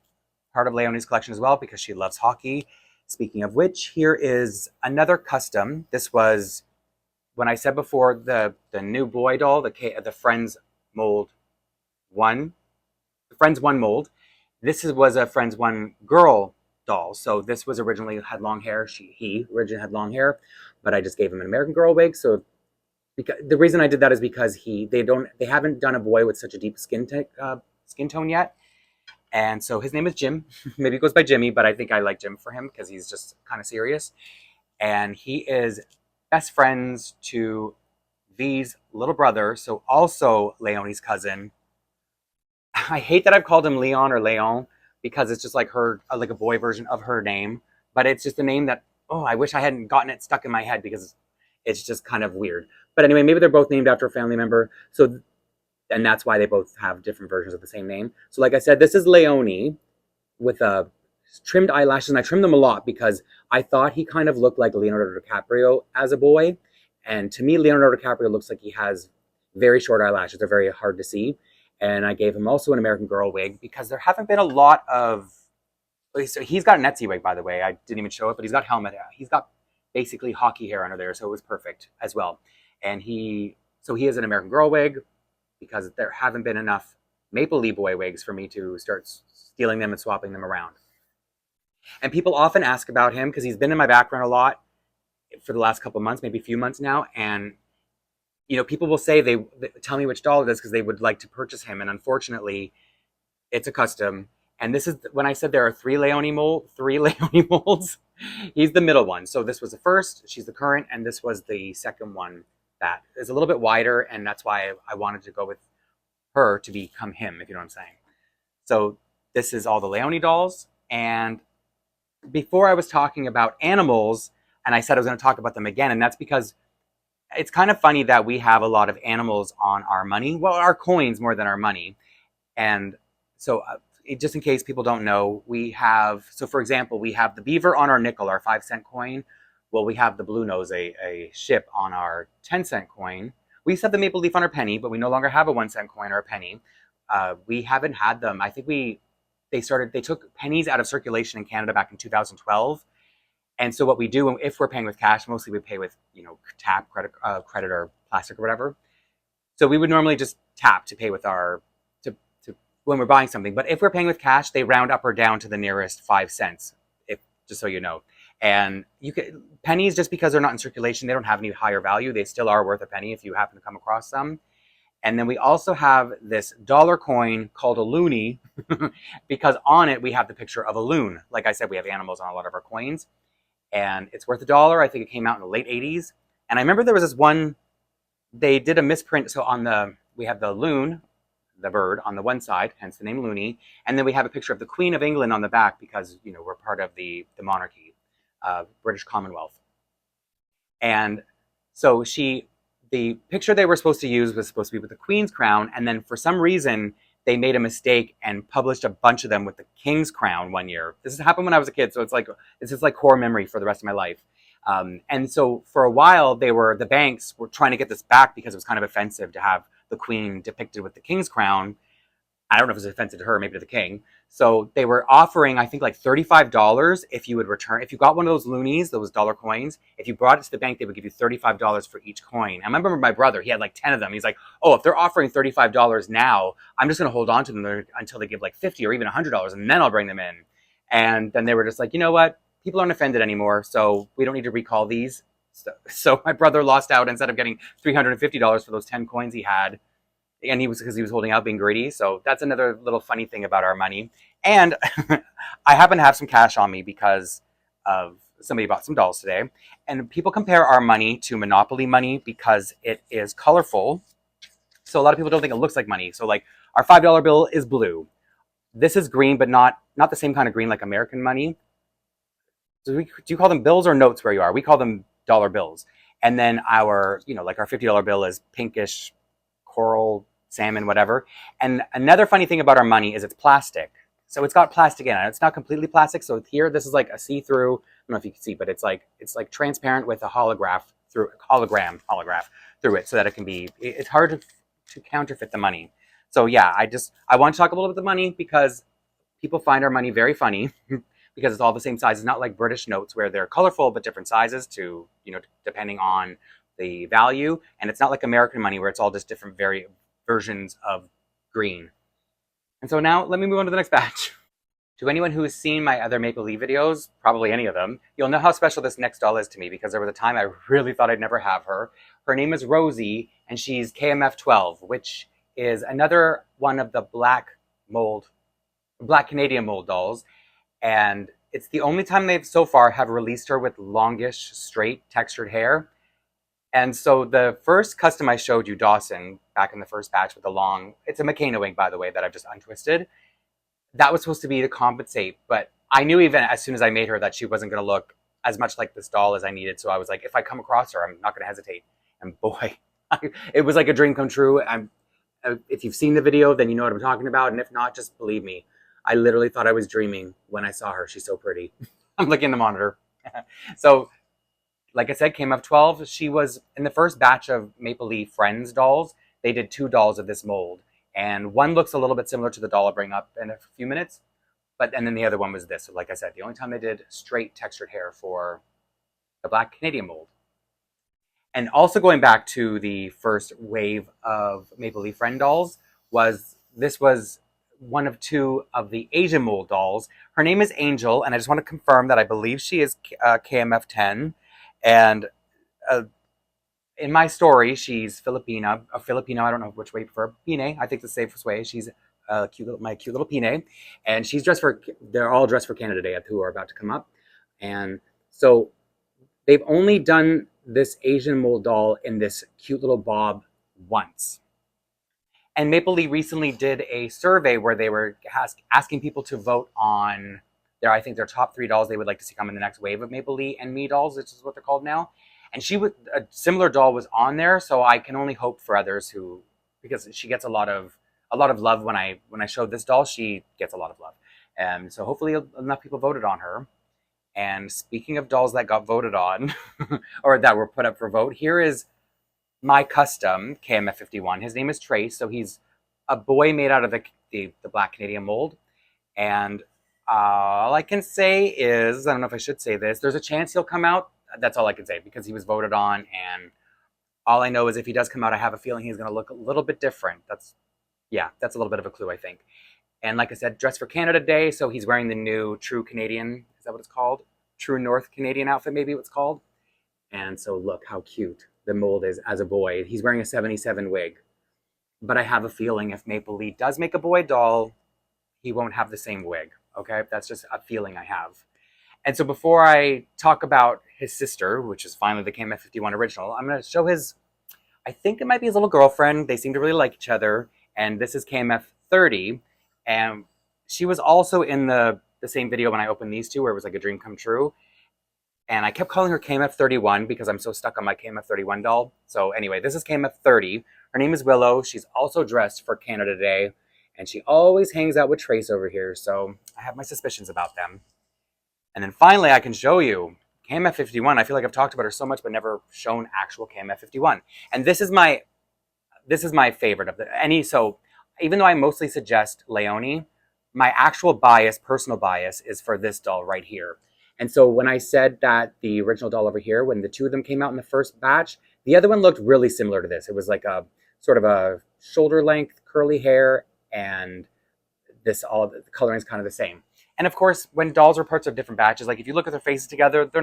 Speaker 1: part of Leonie's collection as well, because she loves hockey. Speaking of which, here is another custom. This was, when I said before, the new boy doll, the Friends mold 1, the Friends 1 mold. This was a Friends 1 girl doll. So this was originally had long hair. He originally had long hair, but I just gave him an American Girl wig. So the reason I did that is because they haven't done a boy with such a deep skin tone yet. And so his name is Jim. Maybe he goes by Jimmy, but I think I like Jim for him because he's just kind of serious. And he is best friends to V's little brother, so also Leonie's cousin. I hate that I've called him Leon or Leon because it's just like her, like a boy version of her name. But it's just a name that, oh, I wish I hadn't gotten it stuck in my head because it's just kind of weird. But anyway, maybe they're both named after a family member. So, and that's why they both have different versions of the same name. So, like I said, this is Leonie with trimmed eyelashes, and I trimmed them a lot because I thought he kind of looked like Leonardo DiCaprio as a boy. And to me, Leonardo DiCaprio looks like he has very short eyelashes. They're very hard to see. And I gave him also an American Girl wig because there haven't been a lot of. So he's got an Etsy wig, by the way. I didn't even show it, but he's got helmet. He's got basically hockey hair under there, so it was perfect as well. And he has an American Girl wig because there haven't been enough Maplelea boy wigs for me to start stealing them and swapping them around. And people often ask about him because he's been in my background a lot for the last couple of months, maybe a few months now. And, you know, people will say they tell me which doll it is because they would like to purchase him. And unfortunately, it's a custom. And this is when I said there are three Leonie molds. He's the middle one. So this was the first, she's the current, and this was the second one that is a little bit wider. And that's why I wanted to go with her to become him, if you know what I'm saying. So this is all the Leonie dolls. And before I was talking about animals, and I said I was going to talk about them again, and that's because it's kind of funny that we have a lot of animals on our money. Well, our coins more than our money. And so just in case people don't know, we have, so for example, we have the beaver on our nickel, our 5-cent coin. Well, we have the blue nose, a ship, on our 10-cent coin. We used to have the maple leaf on our penny, but we no longer have a 1-cent coin or a penny. We haven't had them. I think they took pennies out of circulation in Canada back in 2012. And so what we do, if we're paying with cash, mostly we pay with, you know, tap, credit or plastic or whatever. So we would normally just tap to pay with our, when we're buying something. But if we're paying with cash, they round up or down to the nearest 5 cents, just so you know. And pennies, just because they're not in circulation, they don't have any higher value. They still are worth a penny if you happen to come across some. And then we also have this dollar coin called a loonie because on it we have the picture of a loon. Like I said, we have animals on a lot of our coins. And it's worth $1. I think it came out in the late 80s. And I remember there was this one, they did a misprint. So we have the loon, the bird, on the one side, hence the name Looney. And then we have a picture of the Queen of England on the back because, you know, we're part of the monarchy, British Commonwealth. And so the picture they were supposed to use was supposed to be with the Queen's crown. And then for some reason, they made a mistake and published a bunch of them with the King's crown one year. This has happened when I was a kid, so it's just like core memory for the rest of my life. And so for a while, the banks were trying to get this back because it was kind of offensive to have the Queen depicted with the King's crown. I don't know if it was offensive to her, maybe to the King. So they were offering, I think, like $35 if you got one of those loonies, those dollar coins, if you brought it to the bank, they would give you $35 for each coin. I remember my brother, he had like 10 of them. He's like, oh, if they're offering $35 now, I'm just going to hold on to them until they give like $50 or even $100, and then I'll bring them in. And then they were just like, you know what? People aren't offended anymore, so we don't need to recall these. So my brother lost out. Instead of getting $350 for those 10 coins he had, and because he was holding out, being greedy. So that's another little funny thing about our money. And I happen to have some cash on me because of somebody bought some dolls today. And people compare our money to Monopoly money because it is colorful. So a lot of people don't think it looks like money. So like our $5 bill is blue. This is green, but not the same kind of green like American money. So do you call them bills or notes where you are? We call them dollar bills. And then our $50 bill is pinkish, coral, salmon, whatever. And another funny thing about our money is it's plastic. So it's got plastic in it. It's not completely plastic. So here, this is like a see-through. I don't know if you can see, but it's like transparent with a hologram through it, so that it can be. It's hard to counterfeit the money. So yeah, I want to talk a little bit about the money because people find our money very funny because it's all the same size. It's not like British notes where they're colorful but different sizes depending on the value. And it's not like American money where it's all just different versions of green. And so now let me move on to the next batch. To anyone who has seen my other Maplelea videos, probably any of them, you'll know how special this next doll is to me because there was a time I really thought I'd never have her. Her name is Rosie, and she's KMF 12, which is another one of the black mold Black Canadian mold dolls, and it's the only time they've so far have released her with longish, straight, textured hair. And so the first custom I showed you, Dawson, back in the first batch with the long, it's a McKenna wing, by the way, that I've just untwisted. That was supposed to be to compensate, but I knew even as soon as I made her that she wasn't going to look as much like this doll as I needed. So I was like, if I come across her, I'm not going to hesitate. And boy, it was like a dream come true. If you've seen the video, then you know what I'm talking about. And if not, just believe me. I literally thought I was dreaming when I saw her. She's so pretty. I'm looking at the monitor. So, like I said, KMF12, she was in the first batch of Maplelea Friends dolls. They did 2 dolls of this mold. And one looks a little bit similar to the doll I'll bring up in a few minutes. And then the other one was this. So like I said, the only time they did straight textured hair for the Black Canadian mold. And also going back to the first wave of Maplelea Friend dolls, this was one of 2 of the Asian mold dolls. Her name is Angel, and I just want to confirm that I believe she is KMF10. And in my story, she's Filipina. I don't know which way you prefer. Pine, I think the safest way. She's my cute little Pine. And she's dressed for, they're all dressed for Canada Day, who are about to come up. And so they've only done this Asian mold doll in this cute little bob once. And Maplelea recently did a survey where they were asking people to vote on I think their top 3 dolls they would like to see come in the next wave of Maplelea and Me dolls, which is what they're called now. And a similar doll was on there, so I can only hope for others because she gets a lot of love when I showed this doll. She gets a lot of love, and so hopefully enough people voted on her. And speaking of dolls that got voted on, or that were put up for vote, here is my custom KMF51. His name is Trace, so he's a boy made out of the Black Canadian mold. And all I can say is, I don't know if I should say this, there's a chance he'll come out. That's all I can say because he was voted on. And all I know is if he does come out, I have a feeling he's going to look a little bit different. That's a little bit of a clue, I think. And like I said, dressed for Canada Day, so he's wearing the new True Canadian, is that what it's called? True North Canadian outfit, maybe what's called. And so look how cute the mold is as a boy. He's wearing a 77 wig. But I have a feeling if Maplelea does make a boy doll, he won't have the same wig, okay? That's just a feeling I have. And so before I talk about his sister, which is finally the KMF51 original, I'm going to show I think it might be his little girlfriend. They seem to really like each other. And this is KMF30. And she was also in the same video when I opened these 2, where it was like a dream come true. And I kept calling her KMF31 because I'm so stuck on my KMF31 doll. So anyway, this is KMF30. Her name is Willow. She's also dressed for Canada Day. And she always hangs out with Trace over here. So I have my suspicions about them. And then finally, I can show you KMF51. I feel like I've talked about her so much, but never shown actual KMF51. And this is my favorite of so even though I mostly suggest Leonie, my actual personal bias, is for this doll right here. And so when I said that the original doll over here, when the 2 of them came out in the first batch, the other one looked really similar to this. It was like a sort of a shoulder length curly hair, and all the coloring is kind of the same. And of course, when dolls are parts of different batches, like if you look at their faces together, they're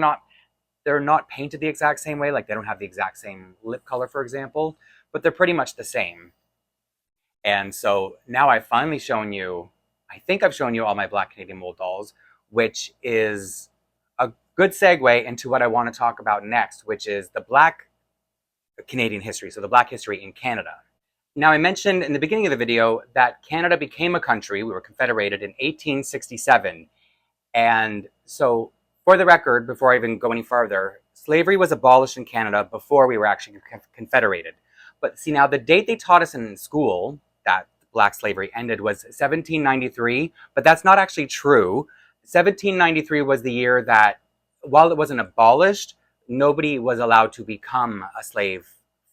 Speaker 1: not painted the exact same way. Like they don't have the exact same lip color, for example, but they're pretty much the same. And so now I've finally shown you, I think I've shown you all my Black Canadian mold dolls, which is a good segue into what I want to talk about next, which is the Black Canadian history. So the Black history in Canada. Now, I mentioned in the beginning of the video that Canada became a country. We were confederated in 1867. And so, for the record, before I even go any farther, slavery was abolished in Canada before we were actually confederated. But see, now the date they taught us in school that Black slavery ended was 1793, but that's not actually true. 1793 was the year that, while it wasn't abolished, nobody was allowed to become a slave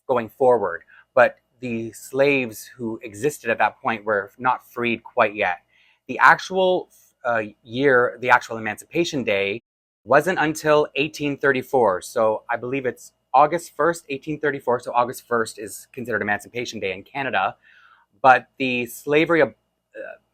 Speaker 1: going forward. But the slaves who existed at that point were not freed quite yet. The actual the actual Emancipation Day wasn't until 1834. So I believe it's August 1st, 1834. So August 1st is considered Emancipation Day in Canada. But the Slavery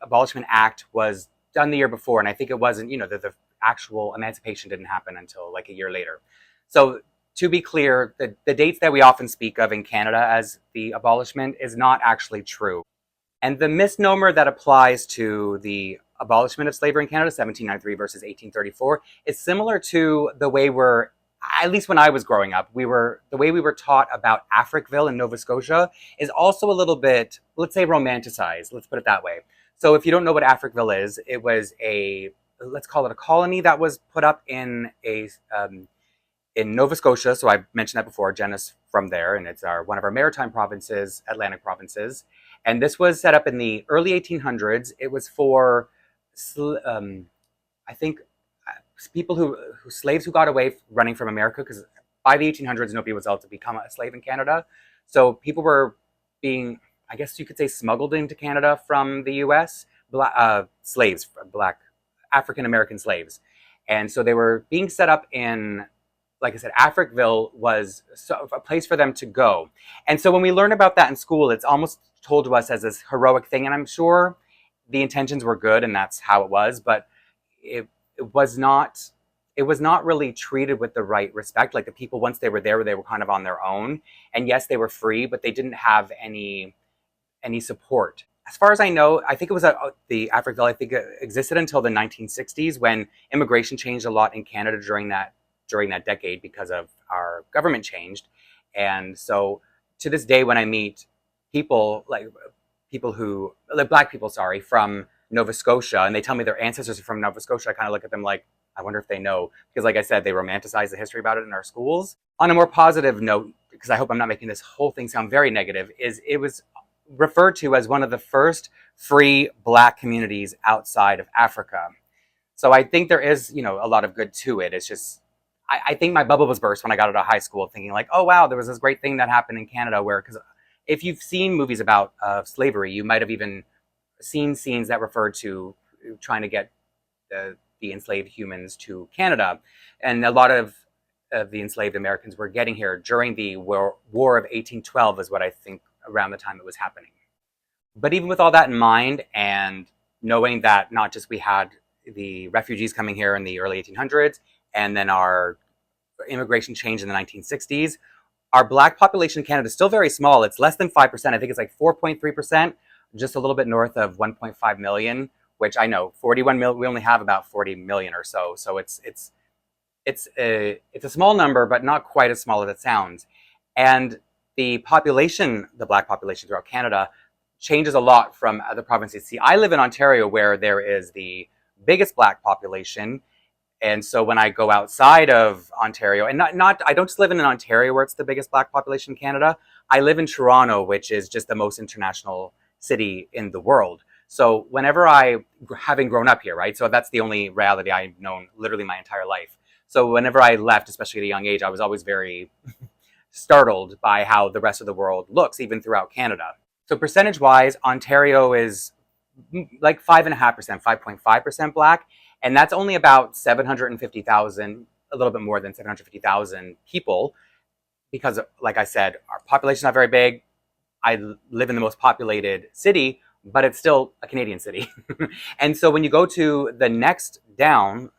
Speaker 1: Abolishment Act was done the year before. And I think it wasn't, the actual emancipation didn't happen until like a year later. So to be clear, the dates that we often speak of in Canada as the abolishment is not actually true. And the misnomer that applies to the abolishment of slavery in Canada, 1793 versus 1834, is similar to the way we're, at least when I was growing up, the way we were taught about Africville in Nova Scotia is also a little bit, let's say, romanticized. Let's put it that way. So if you don't know what Africville is, it was let's call it a colony that was put up in Nova Scotia. So I mentioned that before. Jenna's from there, and it's one of our maritime provinces, Atlantic provinces. And this was set up in the early 1800s. It was for, I think, people slaves who got away running from America, because by the 1800s, nobody was allowed to become a slave in Canada. So people were being, I guess you could say, smuggled into Canada from the U.S. Slaves, black African American slaves, and so they were being set up in, like I said, Africville was a place for them to go. And so when we learn about that in school, it's almost told to us as this heroic thing. And I'm sure the intentions were good and that's how it was, but it was not really treated with the right respect. Like the people, once they were there, they were kind of on their own. And yes, they were free, but they didn't have any support. As far as I know, I think it was the Africville, I think it existed until the 1960s, when immigration changed a lot in Canada during that decade because of our government changed. And so to this day, when I meet people, like black people, sorry, from Nova Scotia, and they tell me their ancestors are from Nova Scotia, I kind of look at them like, I wonder if they know, because like I said, they romanticize the history about it in our schools. On a more positive note, because I hope I'm not making this whole thing sound very negative, is it was referred to as one of the first free black communities outside of Africa. So I think there is, a lot of good to it. It's just, I think my bubble was burst when I got out of high school, thinking like, oh wow, there was this great thing that happened in Canada where, because if you've seen movies about slavery, you might have even seen scenes that referred to trying to get the enslaved humans to Canada. And a lot of the enslaved Americans were getting here during the War of 1812 is what I think, around the time it was happening. But even with all that in mind, and knowing that not just we had the refugees coming here in the early 1800s, and then our immigration change in the 1960s, our black population in Canada is still very small. It's less than 5%. I think it's like 4.3%, just a little bit north of 1.5 million, which I know 41 million, we only have about 40 million or so. So it's a small number, but not quite as small as it sounds. And the population, the black population throughout Canada, changes a lot from other provinces. See, I live in Ontario, where there is the biggest black population. And so when I go outside of Ontario, and I don't just live in Ontario where it's the biggest black population in Canada. I live in Toronto, which is just the most international city in the world. So whenever having grown up here, right? So that's the only reality I've known literally my entire life. So whenever I left, especially at a young age, I was always very startled by how the rest of the world looks, even throughout Canada. So percentage-wise, Ontario is like 5.5%, 5.5% black, and that's only about 750,000, a little bit more than 750,000 people, because, like I said, our population is not very big. I live in the most populated city, but it's still a Canadian city. And so when you go to the next down,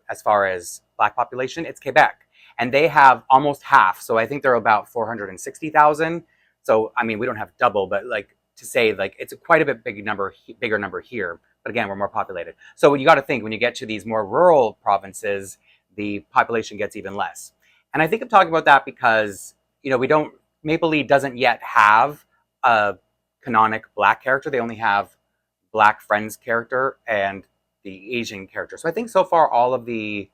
Speaker 1: as far as black population, it's Quebec. And they have almost half. So I think they're about 460,000. So, I mean, we don't have double, but like to say, like, it's quite a bit bigger number here. But again, we're more populated. So you got to think, when you get to these more rural provinces, the population gets even less. And I think I'm talking about that because, Maplelea doesn't yet have a canonic black character. They only have Black Friends character and the Asian character. So I think so far all of the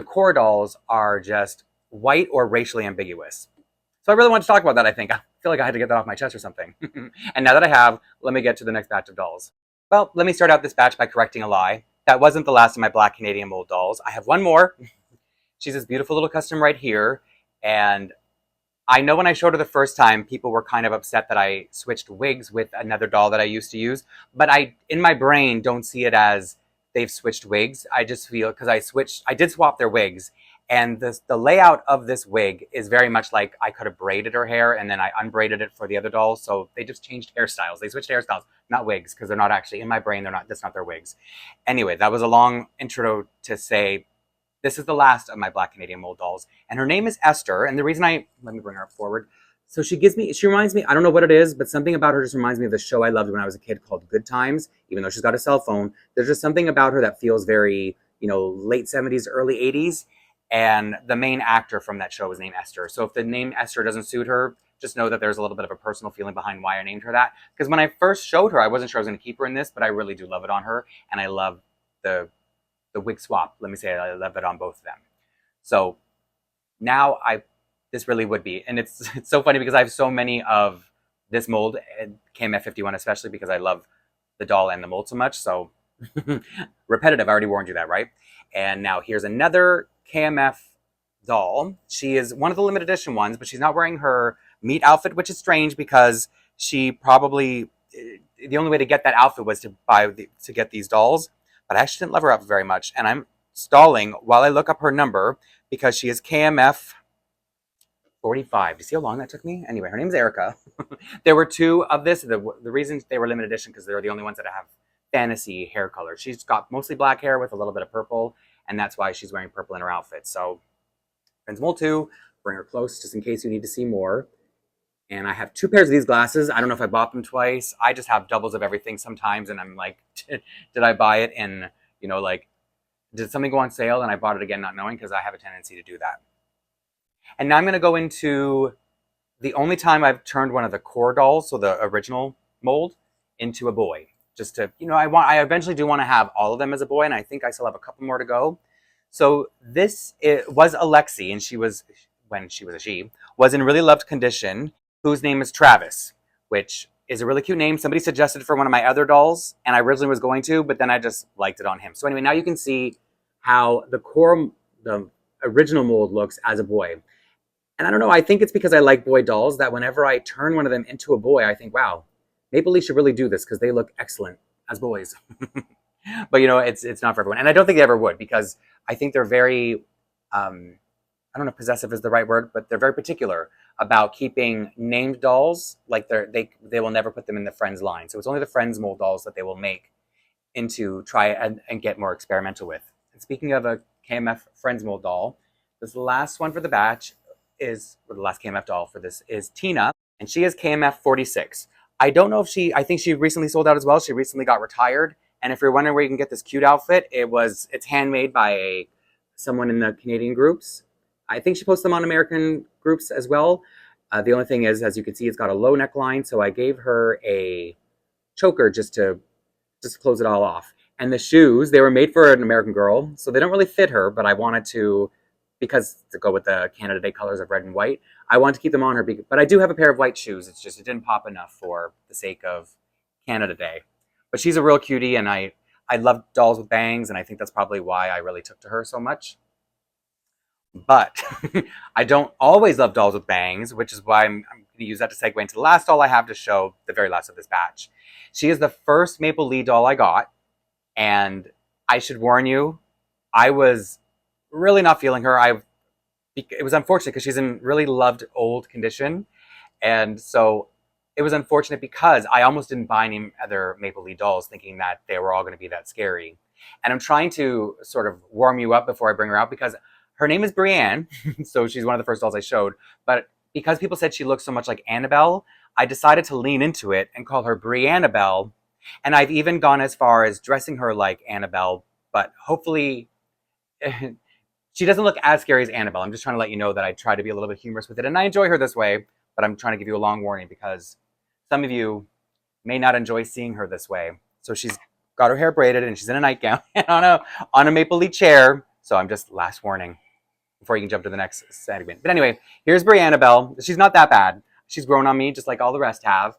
Speaker 1: core dolls are just white or racially ambiguous. So I really want to talk about that, I think. I feel like I had to get that off my chest or something. And now that I have, let me get to the next batch of dolls. Well, let me start out this batch by correcting a lie. That wasn't the last of my black Canadian mold dolls. I have one more. She's this beautiful little custom right here. And I know when I showed her the first time, people were kind of upset that I switched wigs with another doll that I used to use. But I, in my brain, don't see it as they've switched wigs. I just feel, because I did swap their wigs. And the layout of this wig is very much like I could have braided her hair and then I unbraided it for the other dolls. So they just changed hairstyles. They switched hairstyles, not wigs, because they're not actually, in my brain, that's not their wigs. Anyway, that was a long intro to say, this is the last of my black Canadian mold dolls. And her name is Esther. And the reason let me bring her up forward So she reminds me, I don't know what it is, but something about her just reminds me of the show I loved when I was a kid called Good Times. Even though she's got a cell phone, there's just something about her that feels very, late 70s, early 80s. And the main actor from that show was named Esther. So if the name Esther doesn't suit her, just know that there's a little bit of a personal feeling behind why I named her that. Because when I first showed her, I wasn't sure I was going to keep her in this, but I really do love it on her. And I love the wig swap. Let me say I love it on both of them. So now this really would be, and it's so funny because I have so many of this mold, KMF 51 especially, because I love the doll and the mold so much. So repetitive, I already warned you that, right? And now here's another KMF doll. She is one of the limited edition ones, but she's not wearing her meat outfit, which is strange because she probably, the only way to get that outfit was to get these dolls. But I actually didn't love her outfit very much, and I'm stalling while I look up her number because she is KMF 45. Do you see how long that took me? Anyway, her name's Erica. There were two of this. The reason they were limited edition because they're the only ones that have fantasy hair color. She's got mostly black hair with a little bit of purple, and that's why she's wearing purple in her outfit. So, Friends Mold 2, bring her close just in case you need to see more. And I have two pairs of these glasses. I don't know if I bought them twice. I just have doubles of everything sometimes, and I'm like, did I buy it in, did something go on sale and I bought it again not knowing, because I have a tendency to do that. And now I'm going to go into the only time I've turned one of the core dolls, so the original mold, into a boy. Just to, I eventually do want to have all of them as a boy, and I think I still have a couple more to go. So this was Alexi, and she was, when she was a she, was in really loved condition, whose name is Travis, which is a really cute name. Somebody suggested for one of my other dolls, and I originally was going to, but then I just liked it on him. So anyway, now you can see how the original mold looks as a boy. And I don't know, I think it's because I like boy dolls that whenever I turn one of them into a boy, I think, wow, Maplelea should really do this because they look excellent as boys. But it's not for everyone. And I don't think they ever would, because I think they're very, I don't know if possessive is the right word, but they're very particular about keeping named dolls, like they will never put them in the Friends line. So it's only the Friends mold dolls that they will make into try and get more experimental with. And speaking of a KMF Friends mold doll, this last one for the batch is, or the last KMF doll for this is Tina, and she is KMF 46. I don't know if I think she recently sold out as well. She recently got retired. And if you're wondering where you can get this cute outfit, it's handmade by someone in the Canadian groups. I think she posts them on American groups as well. The only thing is, as you can see, it's got a low neckline, so I gave her a choker just to close it all off. And the shoes, they were made for an American girl, so they don't really fit her, but I wanted to, because to go with the Canada Day colors of red and white, I wanted to keep them on her. But I do have a pair of white shoes. It's just, it didn't pop enough for the sake of Canada Day. But she's a real cutie, and I love dolls with bangs, and I think that's probably why I really took to her so much. But I don't always love dolls with bangs, which is why I'm going to use that to segue into the last doll I have to show, the very last of this batch. She is the first Maplelea doll I got, and I should warn you, I was really not feeling her. It was unfortunate because she's in really loved old condition, and so it was unfortunate because I almost didn't buy any other Maplelea dolls thinking that they were all going to be that scary. And I'm trying to sort of warm you up before I bring her out, because her name is Brienne, so she's one of the first dolls I showed. But because people said she looked so much like Annabelle, I decided to lean into it and call her Briannabelle. And I've even gone as far as dressing her like Annabelle, but hopefully she doesn't look as scary as Annabelle. I'm just trying to let you know that I try to be a little bit humorous with it, and I enjoy her this way, but I'm trying to give you a long warning because some of you may not enjoy seeing her this way. So she's got her hair braided, and she's in a nightgown and on a Maplelea chair. So I'm just, last warning before you can jump to the next segment. But anyway, here's Briannabelle. She's not that bad. She's grown on me just like all the rest have.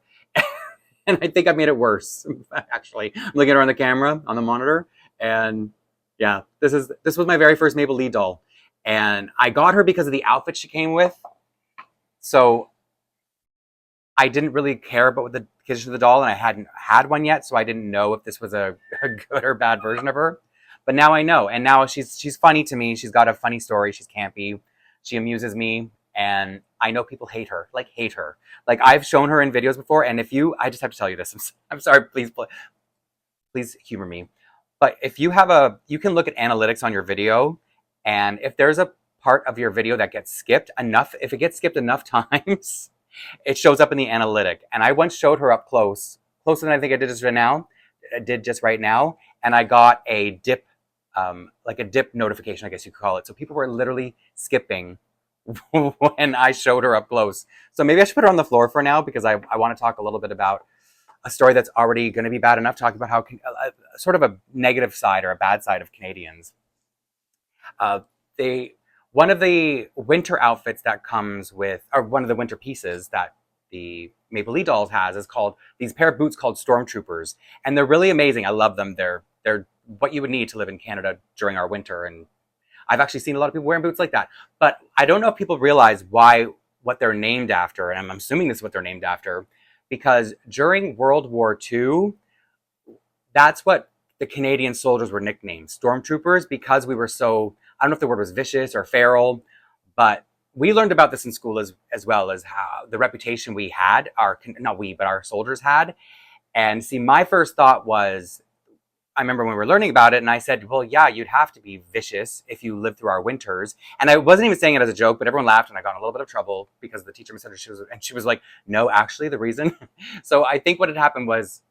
Speaker 1: And I think I made it worse, actually. I'm looking at her on the camera, on the monitor, and yeah, this was my very first Maplelea doll. And I got her because of the outfit she came with. So I didn't really care about the condition of the doll, and I hadn't had one yet, so I didn't know if this was a good or bad version of her. But now I know, and now she's funny to me. She's got a funny story. She's campy. She amuses me, and I know people hate her. Like I've shown her in videos before, and I just have to tell you this. I'm sorry. Please humor me. But if you can look at analytics on your video, and if there's a part of your video that gets skipped enough, if it gets skipped enough times, it shows up in the analytic. And I once showed her up close, closer than I think I did just right now, and I got a dip, like a dip notification, I guess you could call it. So people were literally skipping when I showed her up close. So maybe I should put her on the floor for now because I want to talk a little bit about a story that's already going to be bad enough, talking about how sort of a negative side or a bad side of Canadians. They One of the winter outfits that comes with, or one of the winter pieces that the Maplelea dolls has is called these pair of boots called Stormtroopers, and they're really amazing. I love them. They're what you would need to live in Canada during our winter, and I've actually seen a lot of people wearing boots like that. But I don't know if people realize what they're named after, and I'm assuming this is what they're named after, because during World War II, that's what the Canadian soldiers were nicknamed, Stormtroopers, because we were so, I don't know if the word was vicious or feral, but we learned about this in school as well as how the reputation we had, not we, but our soldiers had. And see, my first thought was, I remember when we were learning about it, and I said, well, yeah, you'd have to be vicious if you lived through our winters. And I wasn't even saying it as a joke, but everyone laughed, and I got in a little bit of trouble because the teacher misunderstood, and she was like, no, actually, the reason. So I think what had happened was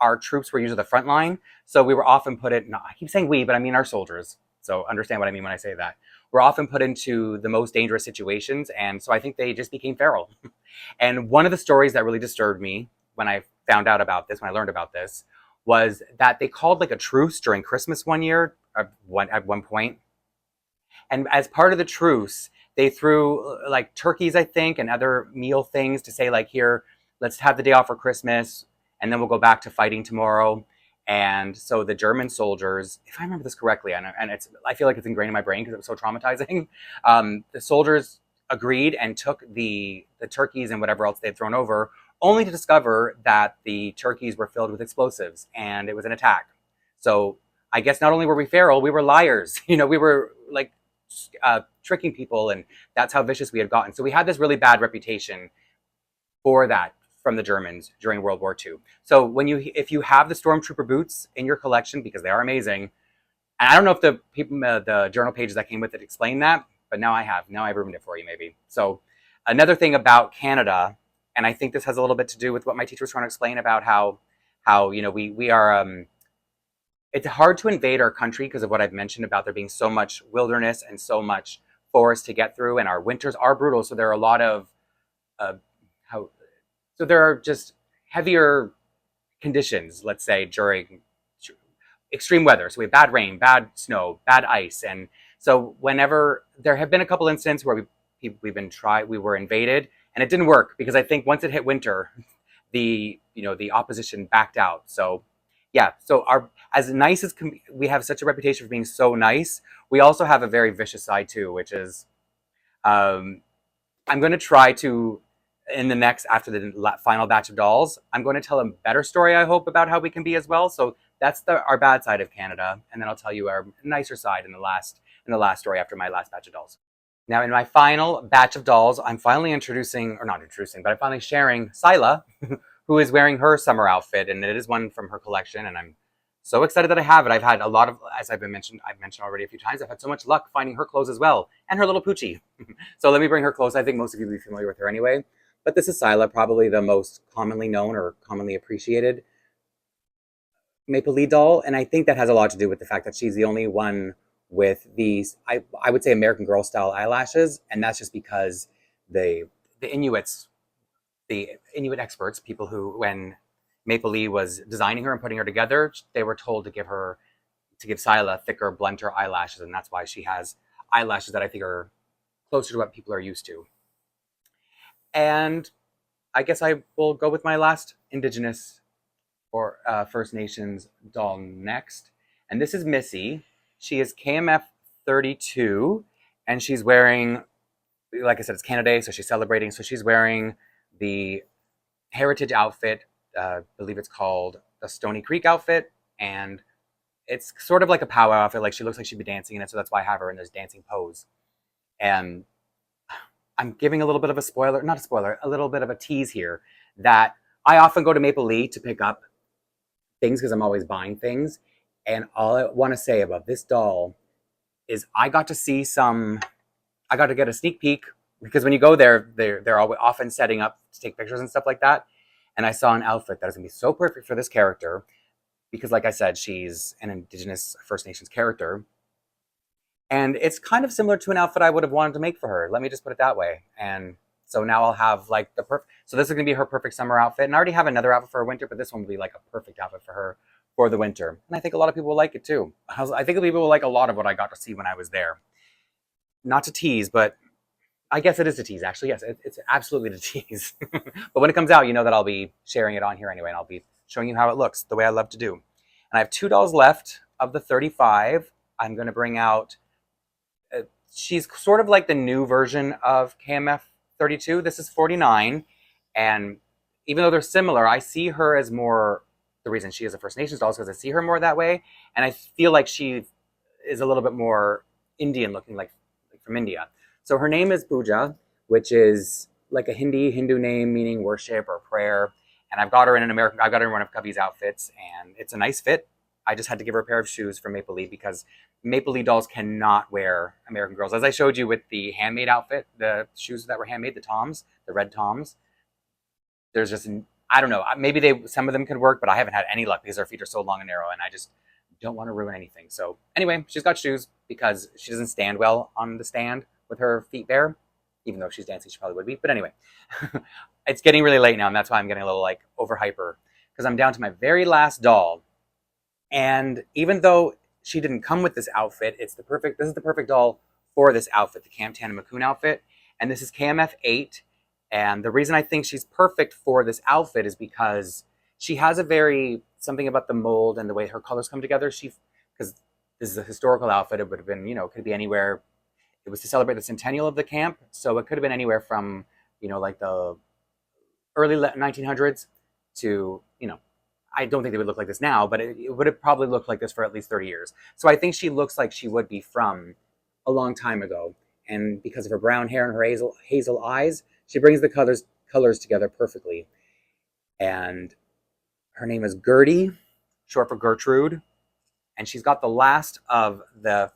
Speaker 1: our troops were usually the front line, so we were often put in, no, I keep saying we, but I mean our soldiers. So understand what I mean when I say that. We're often put into the most dangerous situations, and so I think they just became feral. And one of the stories that really disturbed me when I found out about this, when I learned about this, was that they called like a truce during Christmas one year, at one point. And as part of the truce, they threw like turkeys, I think, and other meal things to say like, here, let's have the day off for Christmas, and then we'll go back to fighting tomorrow. And so the German soldiers, if I remember this correctly, and I feel like it's ingrained in my brain because it was so traumatizing, the soldiers agreed and took the turkeys and whatever else they'd thrown over, only to discover that the turkeys were filled with explosives and it was an attack. So I guess not only were we feral, we were liars. We were like tricking people, and that's how vicious we had gotten. So we had this really bad reputation for that from the Germans during World War II. So if you have the Stormtrooper boots in your collection, because they are amazing, and I don't know if the journal pages that came with it explain that, but now I've ruined it for you maybe. So another thing about Canada, and I think this has a little bit to do with what my teacher was trying to explain about how we are, it's hard to invade our country because of what I've mentioned about there being so much wilderness and so much forest to get through, and our winters are brutal. So there are a lot of so there are just heavier conditions, let's say, during extreme weather. So we have bad rain, bad snow, bad ice, and so whenever there have been a couple incidents where we were invaded, and it didn't work because I think once it hit winter, the opposition backed out. So yeah, so as nice as we have such a reputation for being so nice, we also have a very vicious side too, which is I'm going to try to, after the final batch of dolls, I'm going to tell a better story, I hope, about how we can be as well. So that's our bad side of Canada, and then I'll tell you our nicer side in the last story after my last batch of dolls. Now, in my final batch of dolls, I'm finally I'm finally sharing Sila, who is wearing her summer outfit, and it is one from her collection, and I'm so excited that I have it. I've had a lot of, as I've mentioned already a few times, I've had so much luck finding her clothes as well, and her little poochie. So let me bring her clothes. I think most of you will be familiar with her anyway. But this is Sila, probably the most commonly known or commonly appreciated Maplelea doll, and I think that has a lot to do with the fact that she's the only one with these, I would say, American Girl style eyelashes, and that's just because the Inuit experts, people who, when Maplelea was designing her and putting her together, they were told to give Sila thicker, blunter eyelashes, and that's why she has eyelashes that I think are closer to what people are used to. And I guess I will go with my last Indigenous or First Nations doll next. And this is Missy. She is KMF 32, and she's wearing, like I said, it's Canada Day, so she's celebrating. So she's wearing the heritage outfit. I believe it's called the Stony Creek outfit. And it's sort of like a powwow outfit. Like, she looks like she'd be dancing in it, so that's why I have her in this dancing pose. And I'm giving a little bit of a spoiler, not a spoiler, a little bit of a tease here, that I often go to Maplelea to pick up things because I'm always buying things. And all I want to say about this doll is I got to get a sneak peek because when you go there, they're often setting up to take pictures and stuff like that. And I saw an outfit that is going to be so perfect for this character because, like I said, she's an Indigenous First Nations character. And it's kind of similar to an outfit I would have wanted to make for her. Let me just put it that way. And so now I'll have like the perfect, so this is going to be her perfect summer outfit. And I already have another outfit for her winter, but this one will be like a perfect outfit for her for the winter. And I think a lot of people will like it too. I think people will like a lot of what I got to see when I was there. Not to tease, but I guess it is to tease, actually. Yes, it's absolutely to tease. But when it comes out, you know that I'll be sharing it on here anyway, and I'll be showing you how it looks the way I love to do. And I have 2 dolls left of the 35. I'm going to bring out, she's sort of like the new version of KMF 32. This is 49. And even though they're similar, I see her as more, the reason she is a First Nations doll is because I see her more that way. And I feel like she is a little bit more Indian looking, like from India. So her name is Puja, which is like a Hindu name meaning worship or prayer. And I've got her in one of Cubby's outfits, and it's a nice fit. I just had to give her a pair of shoes for Maplelea because Maplelea dolls cannot wear American Girls. As I showed you with the handmade outfit, the shoes that were handmade, the Toms, the red Toms, there's just, I don't know, maybe some of them could work, but I haven't had any luck because her feet are so long and narrow, and I just don't want to ruin anything. So anyway, she's got shoes because she doesn't stand well on the stand with her feet bare, even though if she's dancing, she probably would be. But anyway, it's getting really late now, and that's why I'm getting a little like over hyper because I'm down to my very last doll. And even though she didn't come with this outfit, this is the perfect doll for this outfit, the Cam Tana McCoon outfit. And this is KMF 8. And the reason I think she's perfect for this outfit is because she has something about the mold and the way her colors come together. Because this is a historical outfit, it would have been, could be anywhere. It was to celebrate the centennial of the camp. So it could have been anywhere from, like the early 1900s to, I don't think they would look like this now, but it would have probably looked like this for at least 30 years. So I think she looks like she would be from a long time ago. And because of her brown hair and her hazel eyes, she brings the colors together perfectly. And her name is Gertie, short for Gertrude. And she's got the last of the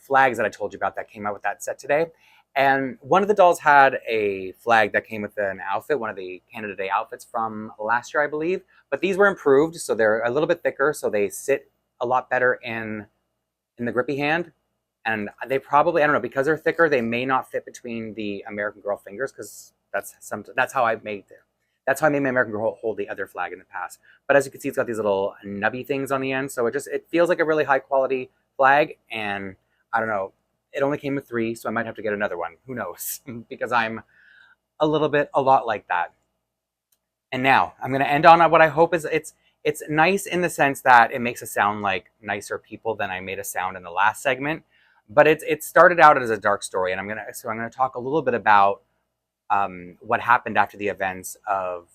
Speaker 1: flags that I told you about that came out with that set today. And one of the dolls had a flag that came with an outfit, one of the Canada Day outfits from last year, I believe. But these were improved, so they're a little bit thicker, so they sit a lot better in the grippy hand. And they probably, I don't know, because they're thicker, they may not fit between the American Girl fingers, because that's how I made my American Girl hold the other flag in the past. But as you can see, it's got these little nubby things on the end, so it feels like a really high quality flag. And I don't know, it only came with 3, so I might have to get another one. Who knows? Because I'm a lot like that. And now I'm going to end on what I hope is it's nice in the sense that it makes us sound like nicer people than I made us sound in the last segment. But it started out as a dark story, and I'm going to talk a little bit about what happened after the events of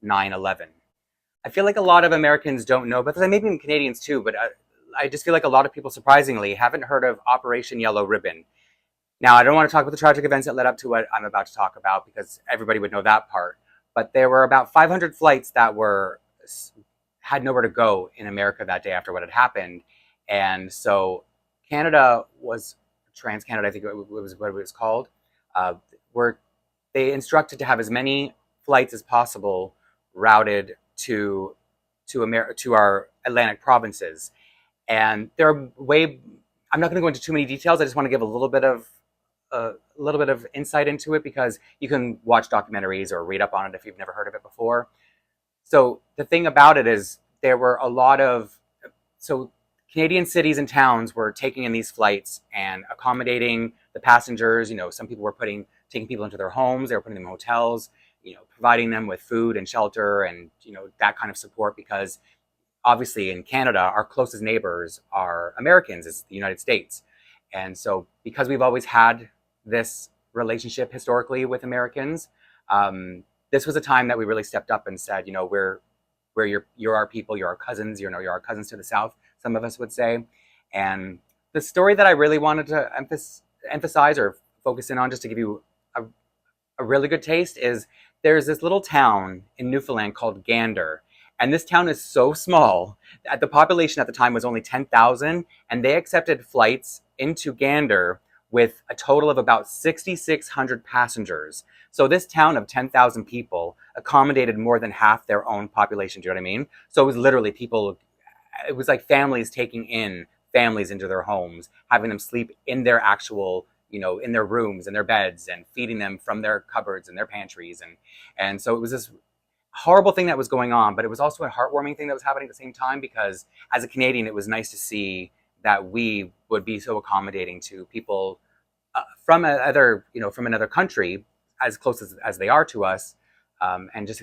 Speaker 1: 9/11. I feel like a lot of Americans don't know, but maybe even Canadians too, but I just feel like a lot of people, surprisingly, haven't heard of Operation Yellow Ribbon. Now, I don't want to talk about the tragic events that led up to what I'm about to talk about because everybody would know that part. But there were about 500 flights that had nowhere to go in America that day after what had happened. And so Canada was, TransCanada, I think it was what it was called, they instructed to have as many flights as possible routed to our Atlantic provinces. And I'm not going to go into too many details. I just want to give a little bit of insight into it because you can watch documentaries or read up on it if you've never heard of it before. So the thing about it is there were so Canadian cities and towns were taking in these flights and accommodating the passengers. Some people were taking people into their homes. They were putting them in hotels, providing them with food and shelter and, that kind of support because obviously in Canada, our closest neighbors are Americans, is the United States. And so because we've always had this relationship historically with Americans, this was a time that we really stepped up and said, you're our people, you're our cousins, you're our cousins to the south, some of us would say. And the story that I really wanted to emphasize or focus in on, just to give you a really good taste, is there's this little town in Newfoundland called Gander. And this town is so small that the population at the time was only 10,000, and they accepted flights into Gander with a total of about 6,600 passengers. So this town of 10,000 people accommodated more than half their own population. Do you know what I mean? So it was literally people, it was like families taking in families into their homes, having them sleep in their actual, in their rooms and their beds, and feeding them from their cupboards and their pantries. And so it was this horrible thing that was going on, but it was also a heartwarming thing that was happening at the same time, because as a Canadian, it was nice to see that we would be so accommodating to people from another country, as close as they are to us, and just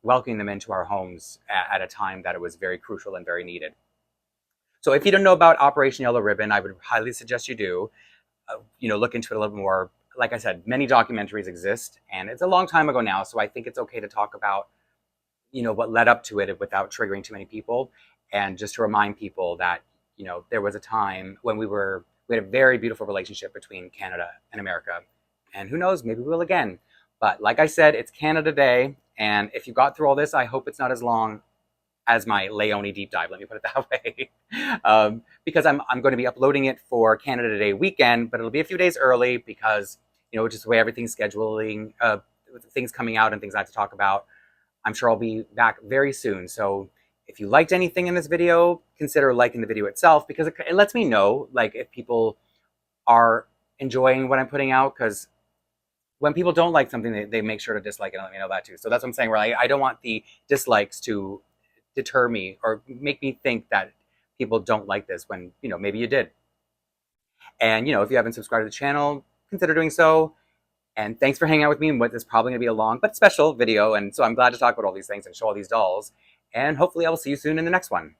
Speaker 1: welcoming them into our homes at a time that it was very crucial and very needed. So if you don't know about Operation Yellow Ribbon, I would highly suggest you do. Look into it a little bit more. Like I said, many documentaries exist, and it's a long time ago now, so I think it's okay to talk about, what led up to it without triggering too many people, and just to remind people that, there was a time when we had a very beautiful relationship between Canada and America, and who knows, maybe we will again. But like I said, it's Canada Day, and if you got through all this, I hope it's not as long as my Leone deep dive, let me put it that way. Because I'm going to be uploading it for Canada Day weekend, but it'll be a few days early because, just the way everything's scheduling, things coming out and things I have to talk about. I'm sure I'll be back very soon. So if you liked anything in this video, consider liking the video itself, because it lets me know, like, if people are enjoying what I'm putting out, because when people don't like something, they make sure to dislike it and let me know that too. So that's what I'm saying, where I don't want the dislikes to deter me or make me think that people don't like this when, maybe you did. And, if you haven't subscribed to the channel, consider doing so. And thanks for hanging out with me in what is probably going to be a long but special video. And so I'm glad to talk about all these things and show all these dolls. And hopefully I will see you soon in the next one.